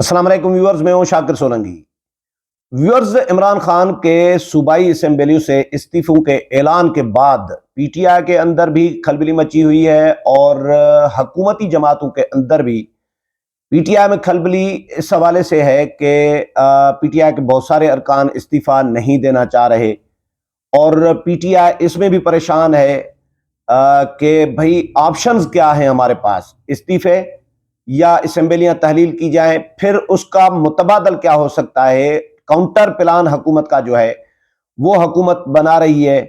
अस्सलाम वालेकुम व्यूअर्स, मैं हूं शाकिर सोलंकी। व्यूअर्स, इमरान खान के सूबाई असेंबली से इस्तीफों के ऐलान के बाद पीटीआई के अंदर भी खलबली मची हुई है और हुकूमती जमातों के अंदर भी पीटीआई में खलबली इस हवाले से है कि पीटीआई के बहुत सारे अरकान इस्तीफा नहीं देना चाह रहे और पीटीआई इसमें भी परेशान है कि भाई ऑप्शंस क्या हैं हमारे पास, इस्तीफे या असेंबलियां तहलील की जाएं, फिर उसका मुतबादल क्या हो सकता है। काउंटर प्लान हुकूमत का जो है वो हुकूमत बना रही है,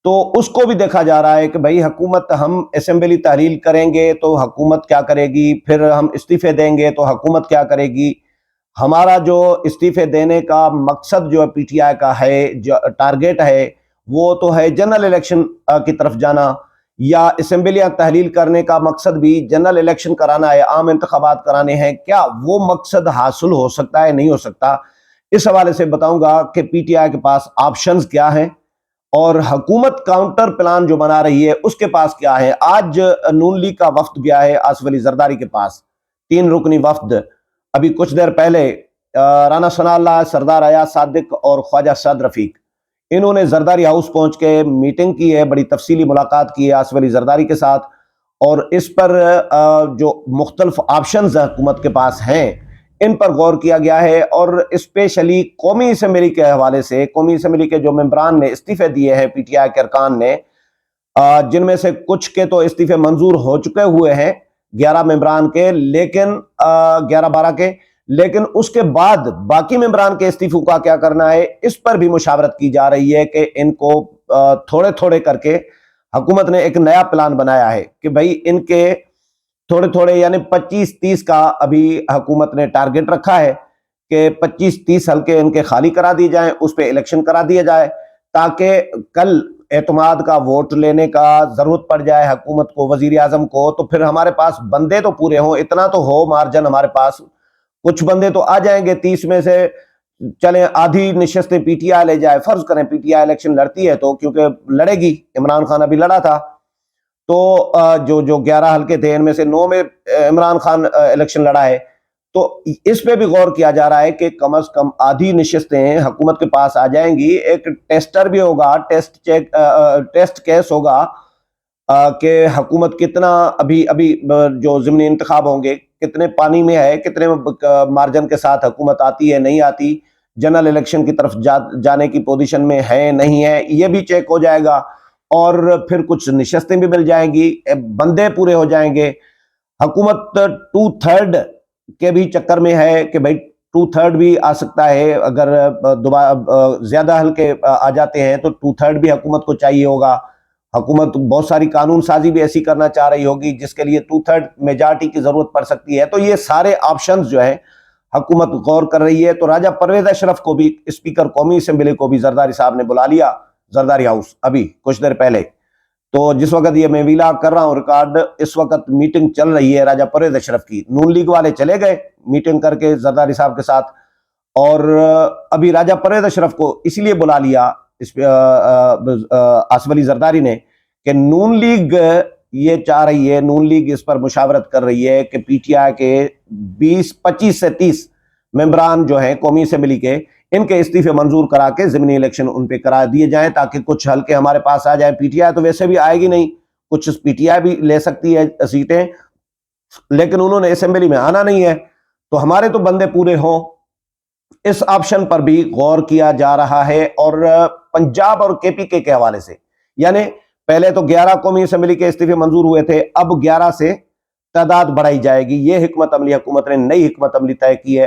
तो उसको भी देखा जा रहा है कि भाई हुकूमत, हम असेंबली तहलील करेंगे तो हुकूमत क्या करेगी, फिर हम इस्तीफे देंगे तो हुकूमत क्या करेगी। हमारा जो इस्तीफे देने का मकसद जो है पीटीआई का है, जो टारगेट है, वो तो है जनरल इलेक्शन की तरफ जाना, या असेंबलियां तहलील करने का मकसद भी जनरल इलेक्शन कराना है, आम इंतखाबात कराने हैं। क्या वो मकसद हासिल हो सकता है, नहीं हो सकता, इस हवाले से बताऊंगा कि पीटीआई के पास ऑप्शंस क्या हैं और हुकूमत काउंटर प्लान जो बना रही है उसके पास क्या है। आज नून लीग का वफ्द गया है आसिफ अली जरदारी के पास, 3 रुकनी वफ्द। अभी कुछ देर पहले राना सनाउल्लाह, सरदार अयाज सादिक और ख्वाजा सद रफीक, इन्होंने जरदारी हाउस पहुंच के मीटिंग की है, बड़ी तफसीली मुलाकात की है आसिफ अली जरदारी के साथ। और इस पर जो मुख्तलिफ ऑप्शंस हुकूमत के पास हैं, इन पर गौर किया गया है। और स्पेशली कौमी असम्बली के हवाले से, कौमी असम्बली के जो मेंबरान ने इस्तीफे दिए हैं पीटीआई के अरकान ने, जिनमें से कुछ के तो इस्तीफे मंजूर हो चुके हुए हैं, 11 मेंबरान के, लेकिन 11-12 के, लेकिन उसके बाद बाकी मेंबरान के इस्तीफों का क्या करना है, इस पर भी मुशावरत की जा रही है कि इनको थोड़े थोड़े करके, हुकूमत ने एक नया प्लान बनाया है कि भाई इनके थोड़े थोड़े, यानी 25-30 का अभी हुकूमत ने टारगेट रखा है कि 25-30 हल्के इनके खाली करा दिए जाएं, उस पर इलेक्शन करा दिया जाए, ताकि कल एतमाद का वोट लेने का जरूरत पड़ जाए हुकूमत को, वजीर आजम को, तो फिर हमारे पास बंदे तो पूरे हों, इतना तो हो मार्जिन हमारे पास। कुछ बंदे तो आ जाएंगे, 30 में से चले आधी निशस्तें पीटीआई ले जाए, फर्ज करें पीटीआई इलेक्शन लड़ती है तो, क्योंकि लड़ेगी, इमरान खान अभी लड़ा था, तो जो जो 11 हल्के थे इनमें से 9 में इमरान खान इलेक्शन लड़ा है। तो इस पे भी गौर किया जा रहा है कि कम से कम आधी निशस्तें हुकूमत के पास आ जाएंगी। एक टेस्टर भी होगा, टेस्ट केस होगा कि हुकूमत कितना, अभी अभी जो ज़िमनी इंतखाब होंगे, कितने पानी में है, कितने मार्जिन के साथ हुकूमत आती है, नहीं आती, जनरल इलेक्शन की तरफ जाने की पोजीशन में है, नहीं है, ये भी चेक हो जाएगा। और फिर कुछ निशस्तें भी मिल जाएंगी, बंदे पूरे हो जाएंगे। हुकूमत 2/3 के भी चक्कर में है कि भाई 2/3 भी आ सकता है, अगर दोबारा ज्यादा हल्के आ जाते हैं तो 2/3 भी हुकूमत को चाहिए होगा। हुकूमत बहुत सारी कानून साजी भी ऐसी करना चाह रही होगी जिसके लिए 2/3 मेजॉरिटी की जरूरत पड़ सकती है। तो ये सारे ऑप्शंस जो है हुकूमत गौर कर रही है। तो राजा परवेज अशरफ को भी, स्पीकर कौमी असेंबली को भी जरदारी साहब ने बुला लिया, जरदारी हाउस, अभी कुछ देर पहले। तो जिस वक्त ये मैं विला कर रहा हूं रिकॉर्ड, इस वक्त मीटिंग चल रही है राजा परवेज अशरफ की। नून लीग वाले चले गए मीटिंग करके जरदारी साहब के साथ, और अभी राजा परवेज अशरफ को इसलिए बुला लिया इस आसिफ अली जरदारी ने कि नून लीग ये चाह रही है, नून लीग इस पर मुशावरत कर रही है कि पीटीआई के 25 से 30 मेंबरान जो हैं कौमी असेंबली के, इनके इस्तीफे मंजूर करा के ज़िमनी इलेक्शन उन पे करा दिए जाएं, ताकि कुछ हल्के हमारे पास आ जाए। पीटीआई तो वैसे भी आएगी नहीं, कुछ पीटीआई भी ले सकती है सीटें, लेकिन उन्होंने असेंबली में आना नहीं है, तो हमारे तो बंदे पूरे हों। इस ऑप्शन पर भी गौर किया जा रहा है। और पंजाब और केपीके के हवाले से, यानी पहले तो 11 कौमी असेंबली के इस्तीफे मंजूर हुए थे, अब 11 से तादाद बढ़ाई जाएगी। ये हिकमत अमली, हुकूमत ने नई हिकमत अमली तय की है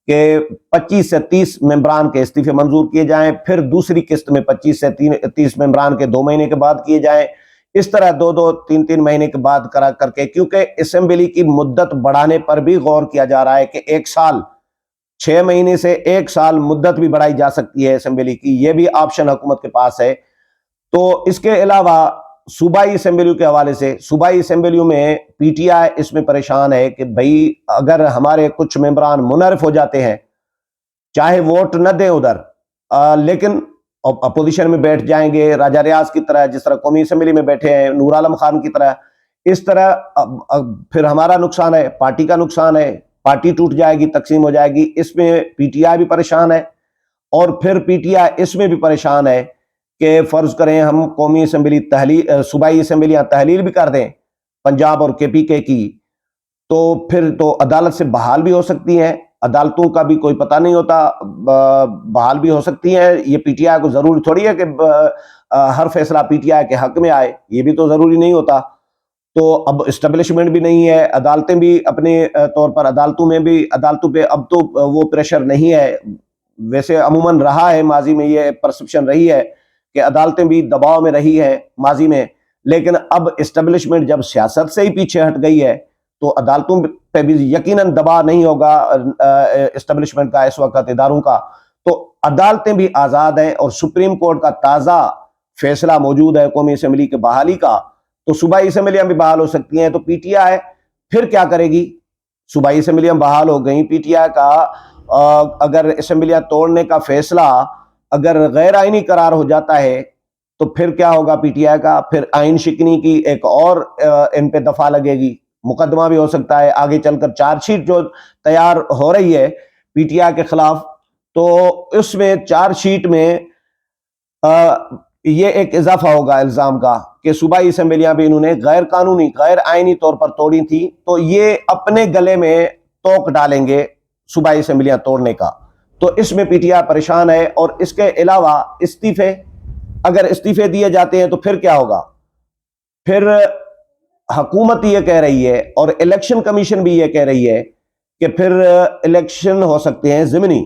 कि 25 से 30 मेंबरान के इस्तीफे मंजूर किए जाएं, फिर दूसरी किस्त में 25 से 30 मेंबरान के 2 महीने के बाद किए जाएं, इस तरह 2-2, 3-3 महीने के बाद करा करके, क्योंकि असेंबली की मुद्दत बढ़ाने पर भी गौर किया जा रहा है कि 1 साल, 6 महीने से 1 साल मुद्दत भी बढ़ाई जा सकती है असेंबली की, यह भी ऑप्शन हुकूमत के पास है। तो इसके अलावा सूबाई असेंबलियों के हवाले से, सूबाई असेंबलियों में पीटीआई इसमें परेशान है कि भाई अगर हमारे कुछ मेंबरान मुनहरफ हो जाते हैं, चाहे वोट न दें उधर, लेकिन अपोजिशन में बैठ जाएंगे, राजा रियाज की तरह, जिस तरह कौमी असेंबली में बैठे हैं नूर आलम खान की तरह, इस तरह फिर हमारा नुकसान है, पार्टी का नुकसान है, पार्टी टूट जाएगी, तकसीम हो जाएगी। इसमें पीटीआई भी परेशान है और फिर पीटीआई इसमें भी परेशान है कि फर्ज करें हम कौमी असम्बली तहलील, सूबाई असम्बलियां तहलील भी कर दें पंजाब और केपीके की, तो फिर तो अदालत से बहाल भी हो सकती हैं। अदालतों का भी कोई पता नहीं होता, बहाल भी हो सकती हैं। ये पीटीआई को जरूरी थोड़ी है कि हर फैसला पीटीआई के हक में आए, ये भी तो जरूरी नहीं होता। तो अब इस्टेब्लिशमेंट भी नहीं है, अदालतें भी अपने तौर पर, अदालतों पे अब तो वो प्रेशर नहीं है। वैसे अमूमन रहा है, माजी में ये परसेप्शन रही है कि अदालतें भी दबाव में रही है माजी में, लेकिन अब इस्टेब्लिशमेंट जब सियासत से ही पीछे हट गई है तो अदालतों पे भी यकीनन दबाव नहीं होगा इस्टेब्लिशमेंट का इस वक्त, इदारों का। तो अदालतें भी आजाद हैं और सुप्रीम कोर्ट का ताजा फैसला मौजूद है कौमी असेंबली के बहाली का, तो सूबाई असेंबलियां भी बहाल हो सकती हैं। तो पीटीआई फिर क्या करेगी? सूबाई असेंबलियां बहाल हो गई, पीटीआई का अगर असेंबलियां तोड़ने का फैसला अगर गैर आईनी करार हो जाता है तो फिर क्या होगा पीटीआई का? फिर आइन शिकनी की एक और इन पे दफा लगेगी, मुकदमा भी हो सकता है आगे चलकर। चार्जशीट जो तैयार हो रही है पीटीआई के खिलाफ, तो उसमें चार्जशीट में ये एक इजाफा होगा इल्जाम का कि सूबाई असेंबलियां भी इन्होंने गैर कानूनी, गैर आईनी तौर पर तोड़ी थी, तो ये अपने गले में तोक डालेंगे सूबाई असेंबलियां तोड़ने का। तो इसमें पीटीआई परेशान है। और इसके अलावा इस्तीफे, अगर इस्तीफे दिए जाते हैं तो फिर क्या होगा? फिर हुकूमत ये कह रही है और इलेक्शन कमीशन भी ये कह रही है कि फिर इलेक्शन हो सकते हैं ज़िमनी।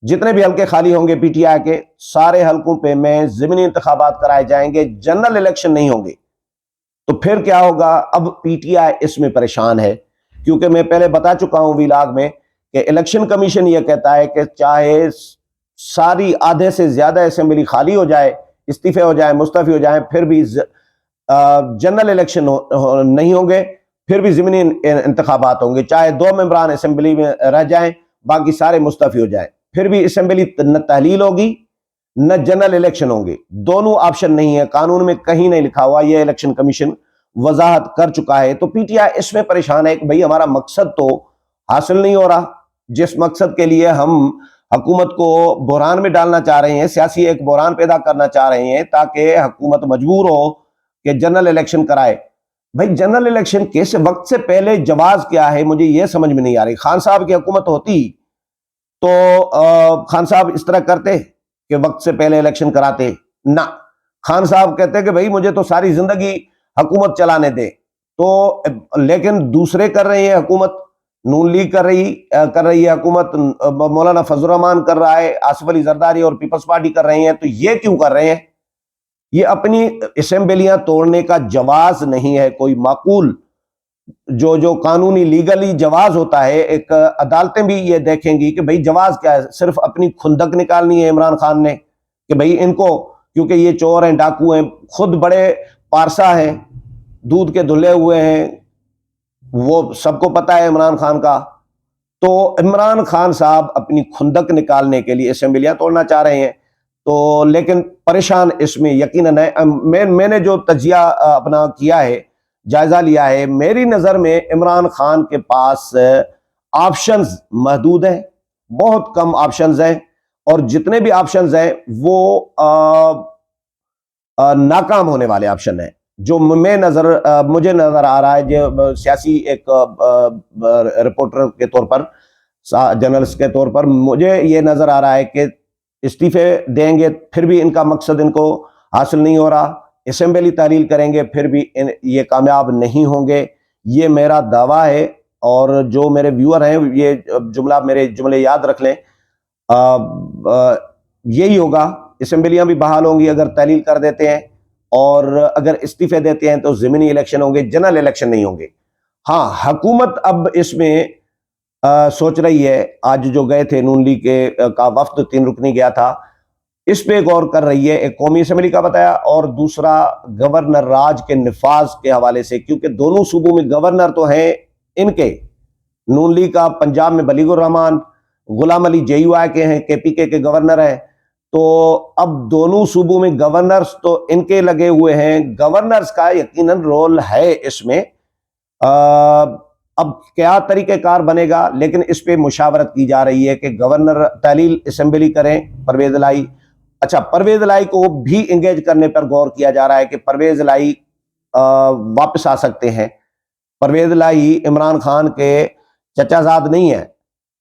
जितने भी हल्के खाली होंगे पीटीआई के, सारे हल्कों पे में ज़िमनी इंतखाबात कराए जाएंगे, जनरल इलेक्शन नहीं होंगे। तो फिर क्या होगा? अब पीटीआई इसमें परेशान है, क्योंकि मैं पहले बता चुका हूं व्लॉग में कि इलेक्शन कमीशन यह कहता है कि चाहे सारी आधे से ज्यादा असेंबली खाली हो जाए, इस्तीफे हो जाए, मुस्तफी हो जाए, फिर भी जनरल इलेक्शन नहीं होंगे, फिर भी ज़िमनी इंतखाबात होंगे। चाहे 2 मेंबरान असेंबली में रह जाएं, बाकी सारे मुस्तफी हो जाए, फिर भी असेंबली न तहलील होगी न जनरल इलेक्शन होंगे। दोनों ऑप्शन नहीं है, कानून में कहीं नहीं लिखा हुआ, यह इलेक्शन कमीशन वजाहत कर चुका है। तो पीटीआई इसमें परेशान है कि भाई हमारा मकसद तो हासिल नहीं हो रहा, जिस मकसद के लिए हम हुकूमत को बहरान में डालना चाह रहे हैं, सियासी एक बहरान पैदा करना चाह रहे हैं ताकि हुकूमत मजबूर हो कि जनरल इलेक्शन कराए। भाई जनरल इलेक्शन कैसे, वक्त से पहले जवाज क्या है, मुझे यह समझ में नहीं आ रही। खान साहब की हुकूमत होती तो खान साहब इस तरह करते कि वक्त से पहले इलेक्शन कराते ना। खान साहब कहते कि भाई मुझे तो सारी जिंदगी हुकूमत चलाने दे, तो लेकिन दूसरे कर रहे हैं हुकूमत, नून लीग कर रही है हुकूमत, मौलाना फजल रहमान कर रहा है, आसिफ अली जरदारी और पीपल्स पार्टी कर रही है। तो ये क्यों कर रहे हैं? ये अपनी असेंबलियां तोड़ने का जवाज नहीं है कोई माकूल, जो कानूनी लीगली जवाज होता है। एक अदालतें भी ये देखेंगी कि भाई जवाज क्या है, सिर्फ अपनी खुंदक निकालनी है इमरान खान ने कि भाई इनको, क्योंकि ये चोर हैं, डाकू हैं, खुद बड़े पारसा हैं, दूध के धुले हुए हैं, वो सबको पता है इमरान खान का। तो इमरान खान साहब अपनी खुंदक निकालने के लिए असेंबलियां तोड़ना चाह रहे हैं। तो लेकिन परेशान इसमें यकीनन है। मैंने जो तजिया अपना किया है, जायजा लिया है, मेरी नजर में इमरान खान के पास ऑप्शंस महदूद हैं, बहुत कम ऑप्शंस हैं, और जितने भी ऑप्शंस हैं वो नाकाम होने वाले ऑप्शन हैं। जो मुझे नजर आ रहा है, जो सियासी एक रिपोर्टर के तौर पर, जर्नलिस्ट के तौर पर, मुझे ये नजर आ रहा है कि इस्तीफे देंगे फिर भी इनका मकसद इनको हासिल नहीं हो रहा, असेंबली तहलील करेंगे फिर भी ये कामयाब नहीं होंगे, ये मेरा दावा है। और जो मेरे व्यूअर हैं ये मेरे जुमले याद रख लें, यही होगा। असेंबलियां भी बहाल होंगी अगर तहलील कर देते हैं, और अगर इस्तीफे देते हैं तो ज़मीनी इलेक्शन होंगे, जनरल इलेक्शन नहीं होंगे। हाँ, हुकूमत अब इसमें सोच रही है, आज जो गए थे नून लीग का वफ्द 3 रुकनी गया था, इस पे गौर कर रही है। एक कौमी असेंबली का बताया और दूसरा गवर्नर राज के निफाज के हवाले से, क्योंकि दोनों सूबों में गवर्नर तो हैं इनके, नून लीग का पंजाब में बलीगुर रहमान, गुलाम अली JUI के हैं, KPK के गवर्नर हैं। तो अब दोनों सूबों में गवर्नर्स तो इनके लगे हुए हैं। गवर्नर्स का यकीनन रोल है इसमें, अब क्या तरीक़ेकार बनेगा, लेकिन इस पे मुशावरत की जा रही है कि गवर्नर तहलील असेंबली करें परवेज़ इलाही। अच्छा, परवेज़ इलाही को भी इंगेज करने पर गौर किया जा रहा है कि परवेज़ इलाही वापस आ सकते हैं। परवेज़ इलाही इमरान खान के चचाज़ाद नहीं है।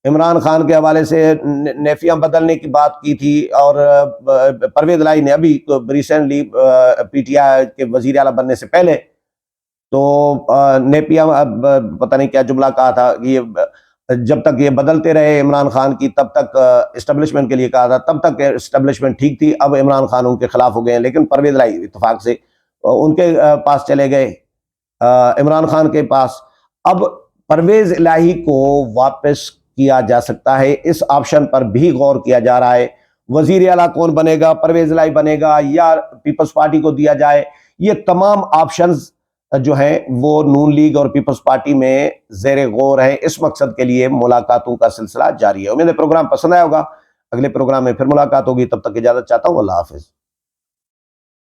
इमरान खान के हवाले से नेफियां बदलने की बात की थी, और परवेज़ इलाही ने अभी रिसेंटली पीटीआई के वज़ीर आला बनने से पहले तो नेपिया पता नहीं क्या जुमला कहा था कि ये जब तक ये बदलते रहे इमरान खान की, तब तक एस्टेब्लिशमेंट के लिए कहा था, तब तक एस्टेब्लिशमेंट ठीक थी। अब इमरान खान उनके खिलाफ हो गए हैं, लेकिन परवेज़ इलाही इत्तेफाक से उनके पास चले गए, इमरान खान के पास। अब परवेज़ इलाही को वापस किया जा सकता है, इस ऑप्शन पर भी गौर किया जा रहा है। वज़ीर आला कौन बनेगा, परवेज़ इलाही बनेगा या पीपल्स पार्टी को दिया जाए, ये तमाम ऑप्शंस जो है वो नून लीग और पीपल्स पार्टी में ज़ेरे गौर है। इस मकसद के लिए मुलाकातों का सिलसिला जारी है। उम्मीद है प्रोग्राम पसंद आया होगा। अगले प्रोग्राम में फिर मुलाकात होगी, तब तक इजाज़त चाहता हूँ। अल्लाह हाफ़िज़।